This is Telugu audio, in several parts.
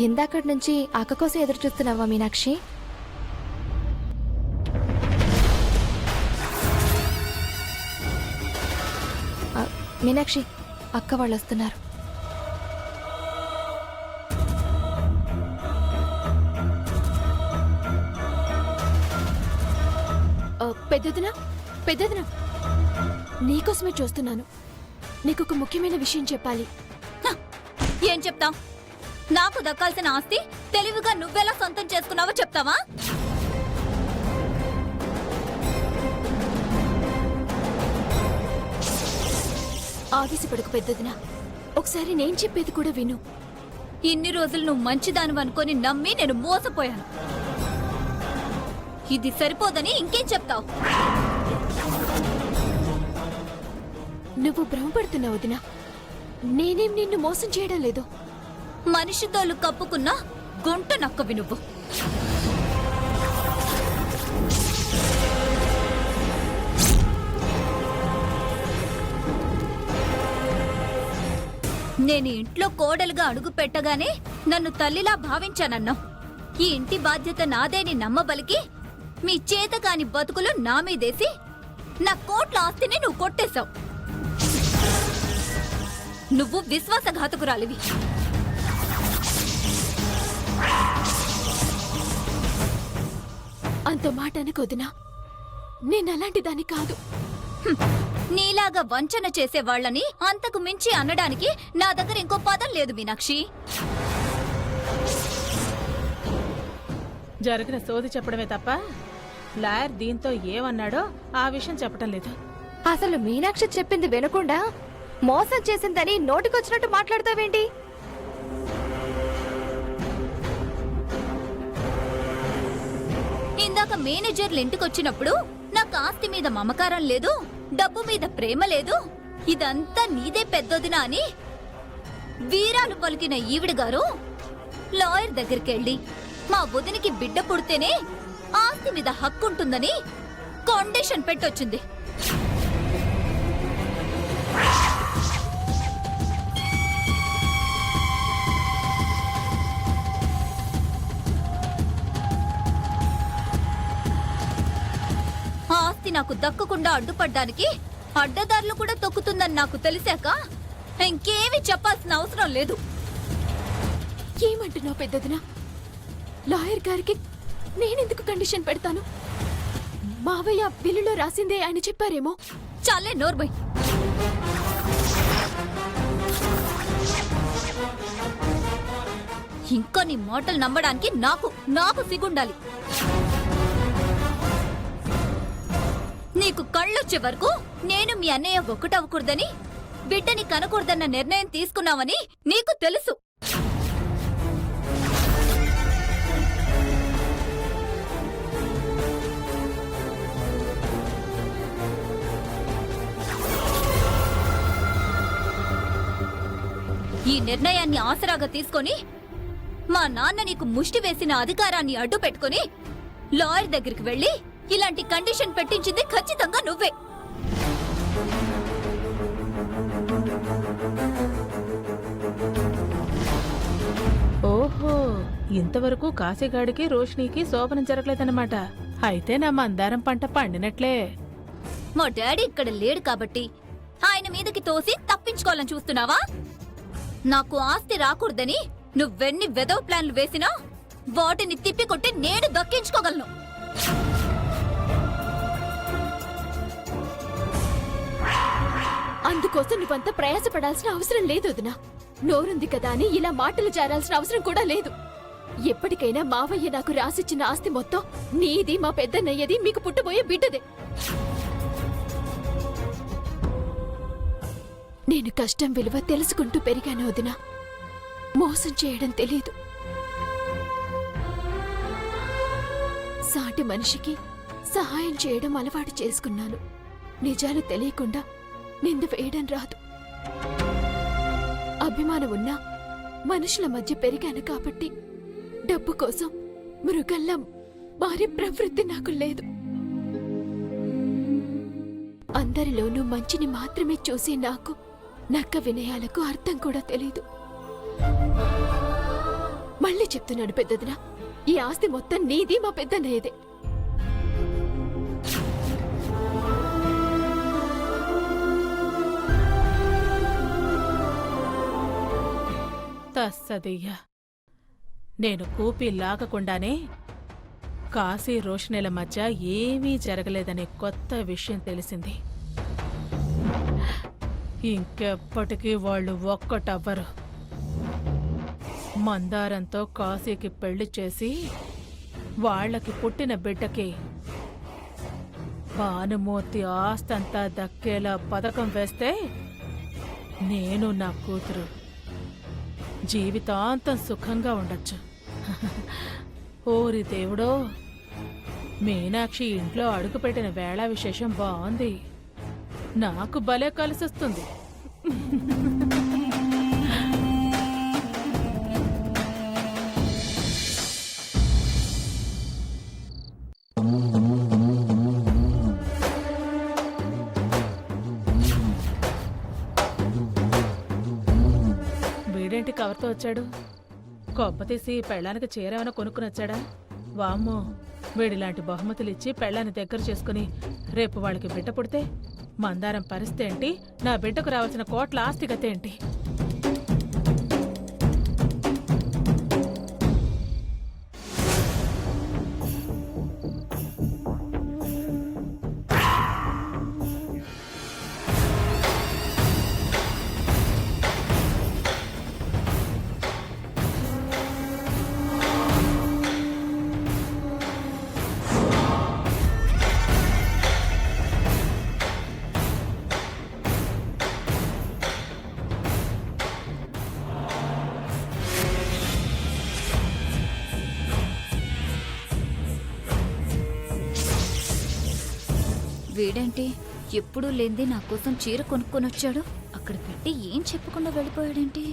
ఇందాకటి నుంచి అక్క కోసం ఎదురు చూస్తున్నావా మీనాక్షి? మీనాక్షి, అక్క వాళ్ళు వస్తున్నారు. పెద్దదినా నీకోసమే చూస్తున్నాను. నీకొక ముఖ్యమైన విషయం చెప్పాలి. ఏం చెప్తావ్? నాకు దక్కాల్సిన ఆస్తి తెలివిగా నువ్వెలా సొంతం చేసుకున్నావో చెప్తావా? ఆవేశపడకు పెద్దదినా, ఒకసారి నేను చెప్పేది కూడా విను. ఇన్ని రోజులు నువ్వు మంచిదాను అనుకొని నమ్మి నేను మోసపోయాను. ఇది సరిపోదని ఇంకేం చెప్తావు? నువ్వు భ్రమపడుతున్నావు వదినా. నేనేం నిన్ను మోసం చేయడం లేదు. మనిషితోలు కప్పుకున్న గుంట నక్కవి నువ్వు. నేను ఇంట్లో కోడలుగా అడుగు పెట్టగానే నన్ను తల్లిలా భావించానన్నా. ఈ ఇంటి బాధ్యత నాదేని నమ్మబలికి మీ చేతకాని బతుకులు నా మీదేసి నా కోట్ల ఆస్తిని నువ్వు కొట్టేశావు. నువ్వు విశ్వాసఘాతకురాలివి. అంత మాట అనుకోదినా, నేనలాంటి దాన్ని కాదు. నీలాగా వంచన చేసే వాళ్ళని అంతకు మించి అనడానికి నా దగ్గర ఇంకో పదం లేదు మీనాక్షి. జరిగిన సోది చెప్పడమే తప్ప లాయర్ దీంతో ఏమన్నాడో ఆ విషయం చెప్పటం లేదు. అసలు మీనాక్షి చెప్పింది వినకుండా మోసం చేసిందని నోటికొచ్చినట్టు మాట్లాడతావేంటి? ఇందాక మేనేజర్లు ఇంటికొచ్చినప్పుడు నాకు ఆస్తి మీద మమకారం లేదు, డబ్బు మీద ప్రేమ లేదు, ఇదంతా నీదే పెద్దదినా అని వీరాలు పలికిన ఈవిడ గారు లాయర్ దగ్గరికెళ్ళి మా వదినికి బిడ్డ పుడితేనే ఆస్తి మీద హక్కుంటుందని కండిషన్ పెట్టొచ్చింది. ఆస్తి నాకు దక్కకుండా అడ్డుపడ్డానికి అడ్డదారులు కూడా తొక్కుతుందని నాకు తెలిసాక ఇంకేమీ చెప్పాల్సిన అవసరం లేదు. ఏమంటున్నావు పెద్దదినా? లాయర్ గారికి నేనెందుకు కండిషన్ పెడతాను? మావయ్య బిల్లులో రాసిందే ఆయన చెప్పారేమో. చాలే నోర్బై. ఇంకా నీ మాటలు నమ్మడానికి నాకు సిగ్గుండాలి. నీకు కళ్ళొచ్చే వరకు నేను మీ అన్నయ్య ఒకటవ్వకూడదని, బిడ్డని కనకూడదన్న నిర్ణయం తీసుకున్నావని నీకు తెలుసు. ఈ నిర్ణయాన్ని ఆసరాగా తీసుకొని మా నాన్న నీకు ముష్టి వేసిన అధికారాన్ని అడ్డు పెట్టుకుని లాయర్ దగ్గరికి వెళ్లి ఇలాంటి కండిషన్ పెట్టించింది ఖచ్చితంగా నువ్వే. ఓహో, ఇంతవరకు కాశీగాడికి రోషినికి శోభనం జరగలేదన్నమాట. అయితే నా మందారం పంట పండినట్లే. మా డాడీ ఇక్కడ లేడు కాబట్టి ఆయన మీదకి తోసి తప్పించుకోవాలని చూస్తున్నావా? నాకు ఆస్తి రాకూడదని నువ్వెన్ని వెదవ ప్లాన్లు వేసినా వాటిని తిప్పికొట్టి నేను దక్కించుకోగలను. అందుకోసం నువ్వంతా ప్రయాసపడాల్సిన అవసరం లేదు వదినా. నోరుంది కదా అని ఇలా మాటలు జారాల్సిన అవసరం కూడా లేదు. ఎప్పటికైనా మావయ్య నాకు రాసిచ్చిన ఆస్తి మొత్తం నీది, మా పెద్దన్నయ్యది, మీకు పుట్టబోయే బిడ్డదే. నేను కష్టం విలువ తెలుసుకుంటూ పెరిగాను వదినా. మోసం చేయడం తెలీదు. సాటి మనిషికి సహాయం చేయడం అలవాటు చేసుకున్నాను. నిజాలు తెలియకుండా నింద వేయడం రాదు. అభిమానం ఉన్నా మనుషుల మధ్య పెరిగాను కాబట్టి డబ్బు కోసం మృగల్లా మారే ప్రవృత్తి నాకు లేదు. అందరిలోనూ మంచిని మాత్రమే చూసి నాకు నక్క వినయాలకు అర్థం కూడా తెలీదు. మళ్ళీ చెప్తున్నాను పెద్దదినా, ఈ ఆస్తి మొత్తం నీది, మా పెద్దన్నయ్యదే. తస్సదయ్యా, నేను కూపి లాగకుండానే కాశీ రోషనీల మధ్య ఏమీ జరగలేదనే కొత్త విషయం తెలిసింది. ఇంకెప్పటికీ వాళ్ళు ఒక్కటవ్వరు. మందారంతో కాశీకి పెళ్లి చేసి వాళ్ళకి పుట్టిన బిడ్డకి భానుమూర్తి ఆస్తంతా దక్కేలా పథకం వేస్తే నేను నా కూతురు జీవితాంతం సుఖంగా ఉండొచ్చు. ఓరి దేవుడో, మీనాక్షి ఇంట్లో అడుగుపెట్టిన వేళ విశేషం బాగుంది. నాకు భలే కలిసొస్తుంది. వీడేంటి కవర్తో వచ్చాడు? కొప్ప తీసి పెళ్ళానికి చీరేమైనా కొనుక్కుని వచ్చాడా? వామ్మో, వీడిలాంటి బహుమతులు ఇచ్చి పెళ్ళాన్ని దగ్గర చేసుకుని రేపు వాళ్ళకి బిడ్డ పుడితే మందారం పరిస్థితి ఏంటి? నా బిడ్డకు రావాల్సిన కోట్ల ఆస్తి గతి ఏంటి? వీడేంటి ఎప్పుడూ లేంది నా కోసం చీర కొనుక్కొని వచ్చాడు? అక్కడ పెట్టి ఏం చెప్పకుండా వెళ్ళిపోయాడేంటి?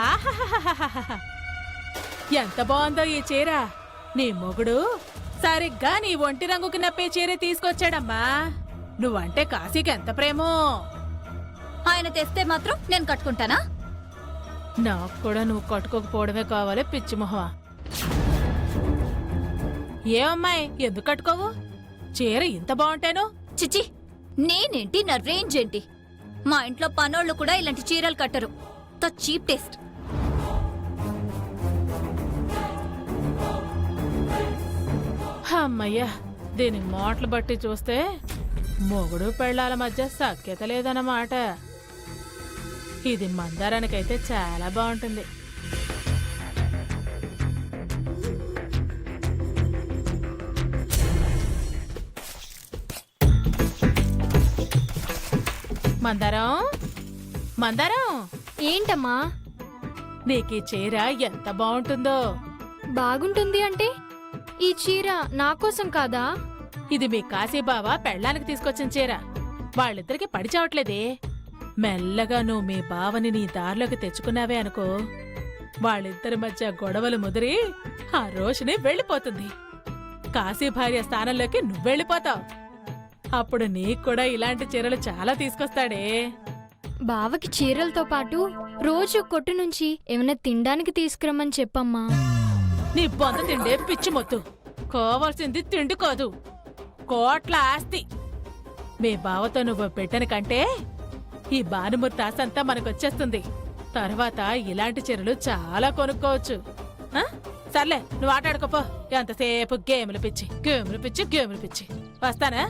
ఆహాహాహాహాహా. ఎంత బాగుందో ఈ చీర! నీ మొగుడు సరిగ్గా నీ ఒంటి రంగుకి నప్పే చీర తీసుకొచ్చాడమ్మా. నువ్వంటే కాశీకి ఎంత ప్రేమో. ఆయన తెస్తే మాత్రం నేను కట్టుకుంటానా? నాకు కూడా నువ్వు కట్టుకోకపోవడమే కావాలి, పిచ్చి మొహమా. ఏమమ్మాయి, ఎందుకు కట్టుకోవు? చీర ఇంత బాగుంటేను. చిచి, నేనేంటి, నా రేంజ్ ఏంటి? మా ఇంట్లో పనోళ్ళు కూడా ఇలాంటి చీరలు కట్టరు. Cheap taste. అమ్మయ్యా, దీని మోట్లు బట్టి చూస్తే మొగుడు పెళ్ళాల మధ్య సఖ్యత లేదన్నమాట. ఇది మందారానికైతే చాలా బాగుంటుంది. మందారం, మందారం, ఏంటమ్మా? నీకీ చీర ఎంత బాగుంటుందో. బాగుంటుంది అంటే ఈ చీర నా కోసం కాదా? ఇది మీ కాశీబావ పెళ్ళానికి తీసుకొచ్చిన చీర. వాళ్ళిద్దరికి పడి చావట్లేదే. మెల్లగా నువ్వు మీ బావని నీ దారిలోకి తెచ్చుకున్నావే అనుకో, వాళ్ళిద్దరి మధ్య గొడవలు ముదిరి ఆ రోషిని వెళ్ళిపోతుంది. కాశీ భార్య స్థానంలోకి నువ్వెళ్ళిపోతావు. అప్పుడు నీకు కూడా ఇలాంటి చీరలు చాలా తీసుకొస్తాడే. బావకి చీరలతో పాటు రోజు కొట్టు నుంచి ఏమైనా తినడానికి తీసుకురమ్మని చెప్పమ్మా. నీ బొంద తిండే పిచ్చి మొత్తు. కావాల్సింది తిండి కాదు, కోట్ల ఆస్తి. మీ బావతో నువ్వు పెట్టని కంటే ఈ భానుమూర్తి ఆస్తంతా మనకొచ్చేస్తుంది. తర్వాత ఇలాంటి చీరలు చాలా కొనుక్కోవచ్చు. ఆ? సర్లే, నువ్వు ఆటాడుకోపో. ఎంతసేపు గేములు పిచ్చి, గేములు పిచ్చి, గేములు పిచ్చి. వస్తానా?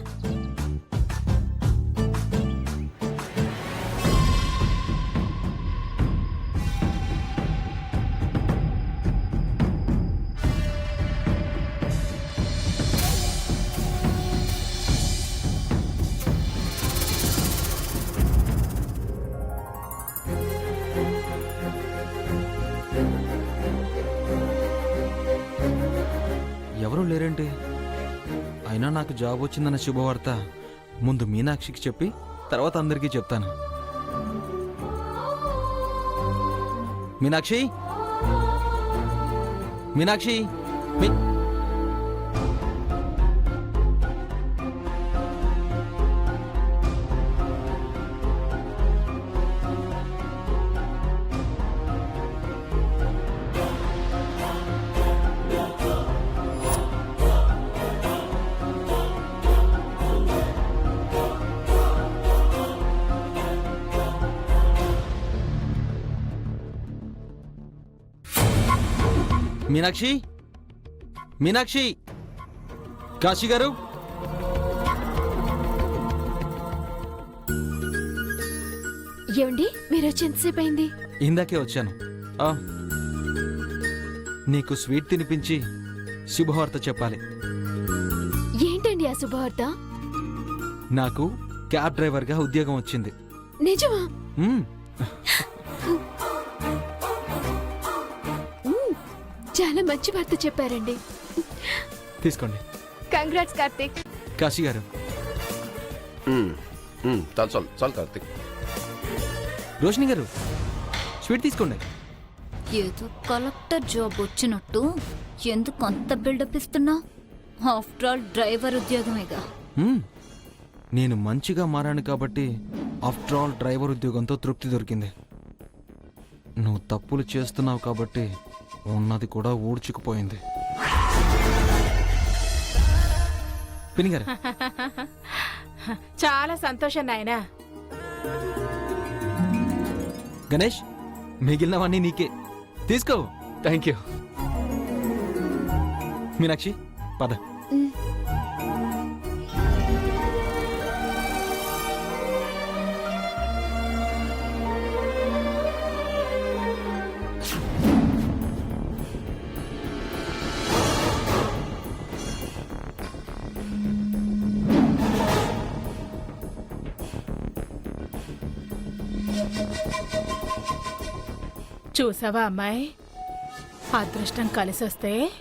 ఎవరూ లేరేంటి? అయినా నాకు జాబ్ వచ్చిందన్న శుభవార్త ముందు మీనాక్షికి చెప్పి తర్వాత అందరికీ చెప్తాను. మీనాక్షి, మీనాక్షి, మీ- మీనాక్షి, మీనాక్షి, కాశీ గారు, ఏమండి మీరు వచ్చి ఎంతసేపు అయింది? ఇందాకే వచ్చాను. ఆ, నీకు స్వీట్ తినిపించి శుభవార్త చెప్పాలి. ఏంటండి ఆ శుభవార్త? నాకు క్యాబ్ డ్రైవర్గా ఉద్యోగం వచ్చింది. నిజమా? మ్మ్. చాలా మంచి వార్త చెప్పారండి. తీసుకోండి. కంగ్రాట్స్ కార్తీక్. కాశీ గారు, చాలు చాలు చాలు కార్తీక్. రోషిని గారు, స్వీట్ తీసుకోండి. ఏదో కలెక్టర్ జాబ్ వచ్చినట్టు ఎందుకు అంత బిల్డప్ ఇస్తున్నా? ఆఫ్టర్ ఆల్ డ్రైవర్ ఉద్యోగమేగా. మ్మ్. నేను మంచిగా మారాను కాబట్టి ఆఫ్టర్ ఆల్ డ్రైవర్ ఉద్యోగంతో తృప్తి దొరికింది. నువ్వు తప్పులు చేస్తున్నావు కాబట్టి ఉన్నది కూడా ఊడ్చుకుపోయింది. పిన్ని గారు, చాలా సంతోషం నాయనా. గణేష్, మిగిలినవన్నీ నీకే. తీసుకో. Thank you. మీనాక్షి, పద. చూసావా అమ్మాయి, అదృష్టం కలిసొస్తే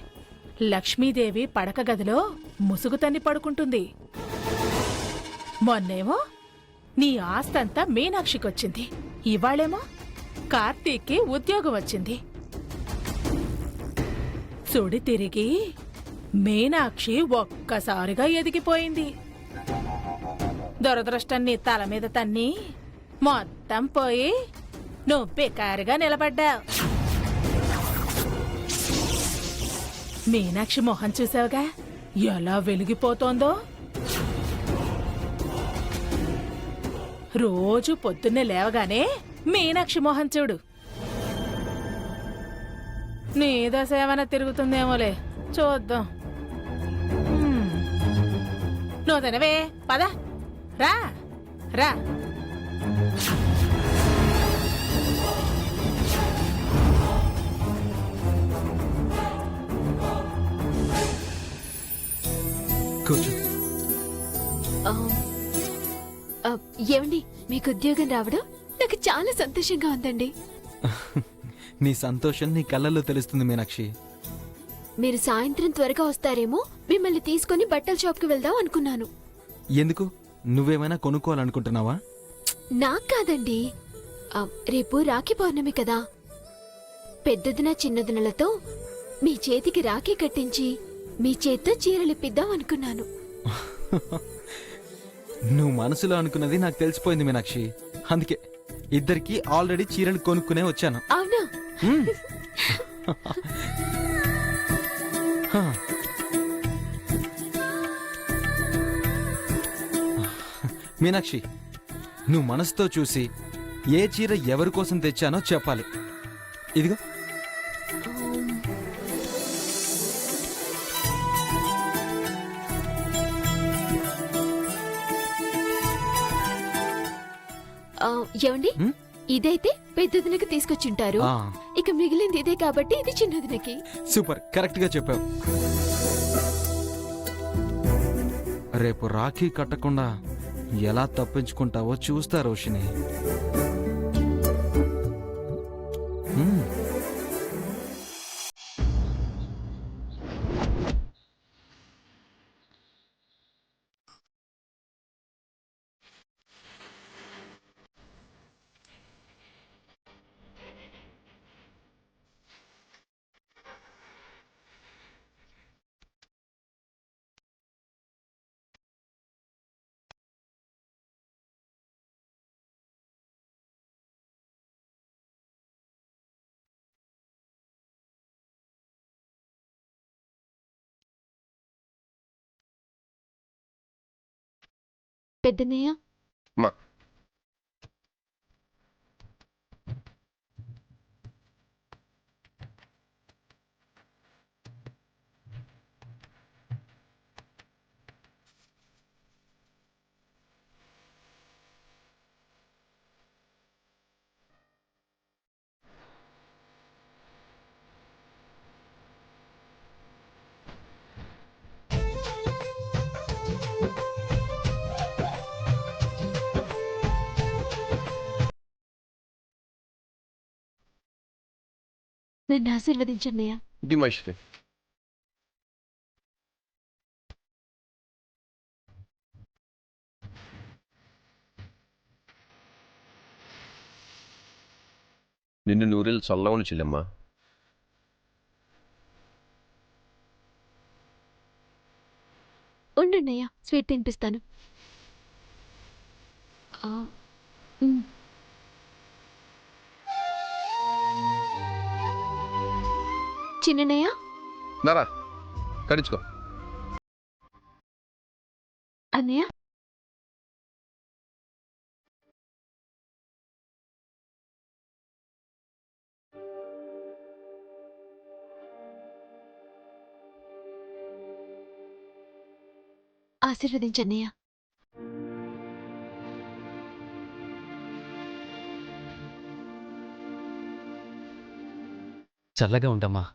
లక్ష్మీదేవి పడక గదిలో ముసుగు తన్ని పడుకుంటుంది. మొన్నేమో నీ ఆస్తంతా మీనాక్షికొచ్చింది, ఇవాళేమో కార్తీక్కి ఉద్యోగం వచ్చింది. సుడి తిరిగి మీనాక్షి ఒక్కసారిగా ఎదిగిపోయింది. దురదృష్టం నీ తల మీద తన్ని మొత్తం పోయి నువ్వు బేకారుగా నిలబడ్డావు. మీనాక్షి మొహం చూసావుగా ఎలా వెలిగిపోతోందో. రోజు పొద్దున్నే లేవగానే మీనాక్షి మొహం చూడు. నీ దశ ఏమైనా తిరుగుతుందేమోలే, చూద్దాం. నువ్వు తినవే, పద, రా రా. కూర్చో. ఏమండి, మీకు ఉద్యోగం రావడం నాకు చాలా సంతోషంగా ఉందండి. నీ సంతోషం నీ కళ్ళల్లో తెలుస్తుంది మీనాక్షి. మీరు సాయంత్రం త్వరగా వస్తారేమో, మిమ్మల్ని తీసుకుని బట్టల షాప్కి వెళ్దాం అనుకున్నాను. ఎందుకు? నువ్వేమైనా కొనుక్కోవాలనుకుంటున్నావా? నాకు కాదండి, రేపు రాఖీ పౌర్ణమి కదా. పెద్దదిన చిన్నదినలతో మీ చేతికి రాఖీ కట్టించి మీ చేత్తో చీరలిప్పిద్దాం అనుకున్నాను. నువ్వు మనసులో అనుకున్నది నాకు తెలిసిపోయింది మీనాక్షి. అందుకే ఇద్దరికి ఆల్రెడీ చీరలు కొనుక్కునే వచ్చాను. అవునా? మ్మ్. హా. మీనాక్షి, నువ్వు మనసుతో చూసి ఏ చీర ఎవరి కోసం తెచ్చానో చెప్పాలి. ఇదిగో. ఏమండి, ఇదైతే పెద్దదినకి తీసుకొచ్చింటారు. ఆ, ఇక మిగిలింది ఇదే కాబట్టి ఇది చిన్నదినకి. సూపర్, కరెక్ట్ గా చెప్పావు. రేపు రాఖీ కట్టకుండా ఎలా తప్పించుకుంటావో చూస్తా రోషిని. పెద్దన్నయ్య మా నన్ను ఆశీర్వదించన్నయ్య. ఇది మంచిది. నిన్ను నూరేళ్ళు చల్లవని చెల్లెమ్మా. ఉండున్నయ్య, స్వీట్ తినిపిస్తాను. ఆ, ఉమ్. చిన్ననయ్య, నారా కడించుకో. అన్నయ్య, ఆశీర్వదించన్నయ్య. చల్లగా ఉండమ్మా.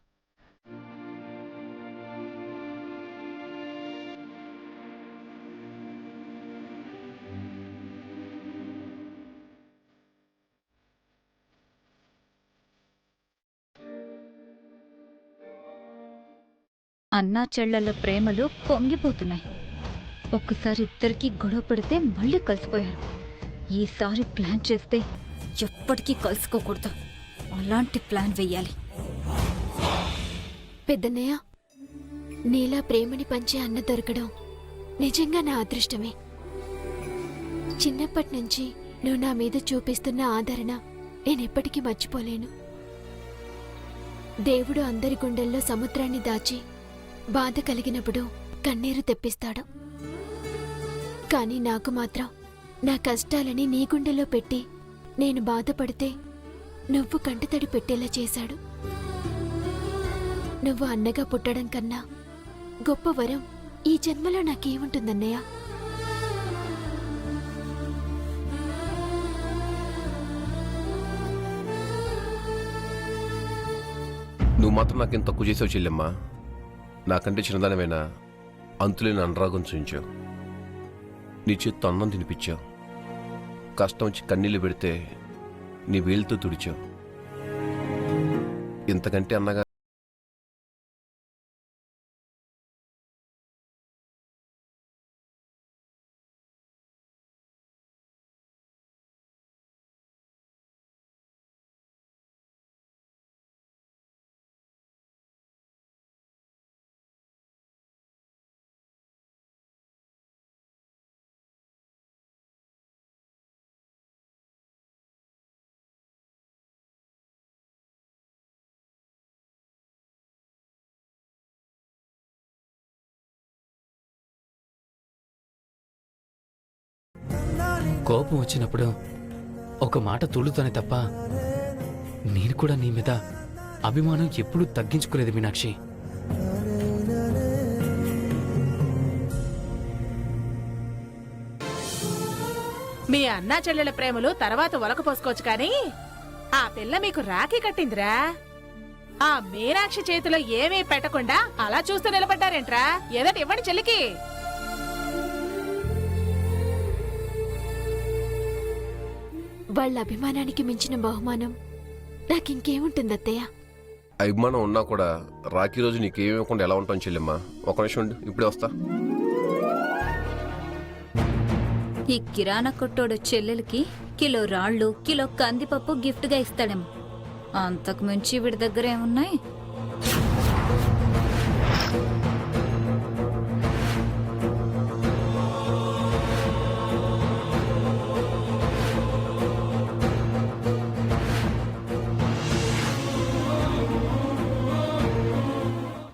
అన్నా చెల్లెళ్ళ ప్రేమలు పొంగిపోతున్నాయి. ఒక్కసారి ఇద్దరికి గొడవ పెడితే మళ్ళీ కలిసిపోయారు. ఈసారి ప్లాన్ చేస్తే ఎప్పటికీ కలుసుకోకూడదు. అలాంటి ప్లాన్ వెయ్యాలి. పెద్దన్నయ్య, నీలా ప్రేమని పంచే అన్న దొరకడం నిజంగా నా అదృష్టమే. చిన్నప్పటి నుంచి నువ్వు నా మీద చూపిస్తున్న ఆదరణ నేనెప్పటికీ మర్చిపోలేను. దేవుడు అందరి గుండెల్లో సముద్రాన్ని దాచి బాధ కలిగినప్పుడు కన్నీరు తెప్పిస్తాడు. కానీ నాకు మాత్రం నా కష్టాలని నీ గుండెలో పెట్టి నేను బాధపడితే నువ్వు కంటతడి పెట్టేలా చేశాడు. నువ్వు అన్నగా పుట్టడం కన్నా గొప్ప వరం ఈ జన్మలో నాకేముంటుందన్నయ్య? నువ్వు మాత్రం నాకేం తక్కువ చేసావు చెల్లెమ్మా. నాకంటే చిన్నదానివైనా అంతులేని అనురాగం చూయించావు. నీ చేత్తో అన్నం తినిపించావు. కష్టం వచ్చి కన్నీళ్ళు పెడితే నీ వేలుతో తుడిచావు. ఇంతకంటే అన్నగా కోపం వచ్చినప్పుడు ఒక మాట తుళ్ళుతానే తప్ప నేను కూడా నీ మీద అభిమానం ఎప్పుడూ తగ్గించుకోలేదు మీనాక్షి. మీ అన్నా చెల్లెల ప్రేమలు తర్వాత ఒలకపోసుకోవచ్చు కానీ ఆ పిల్ల మీకు రాఖీ కట్టిందిరా. ఆ మీనాక్షి చేతిలో ఏమీ పెట్టకుండా అలా చూస్తూ నిలబడ్డారేంట్రా? ఏదటి ఇవ్వండి చెల్లికి. వాళ్ళ అభిమానానికి మించిన బహుమానం నాకింకేముంటుందత్తయ్య? అభిమానం ఉన్నా కూడా రాఖీ రోజు నీకేమివ్వకుండా ఎలా ఉంటాను చెల్లెమ్మా. ఒక నిమిషం ఉండు, ఇప్పుడే వస్తా. ఈ కిరాణా కొట్టోడు చెల్లెలకి కిలో రాళ్ళు, కిలో కందిపప్పు గిఫ్ట్గా ఇస్తాడేమో. అంతకు మించి వీడి దగ్గర ఏమున్నాయి?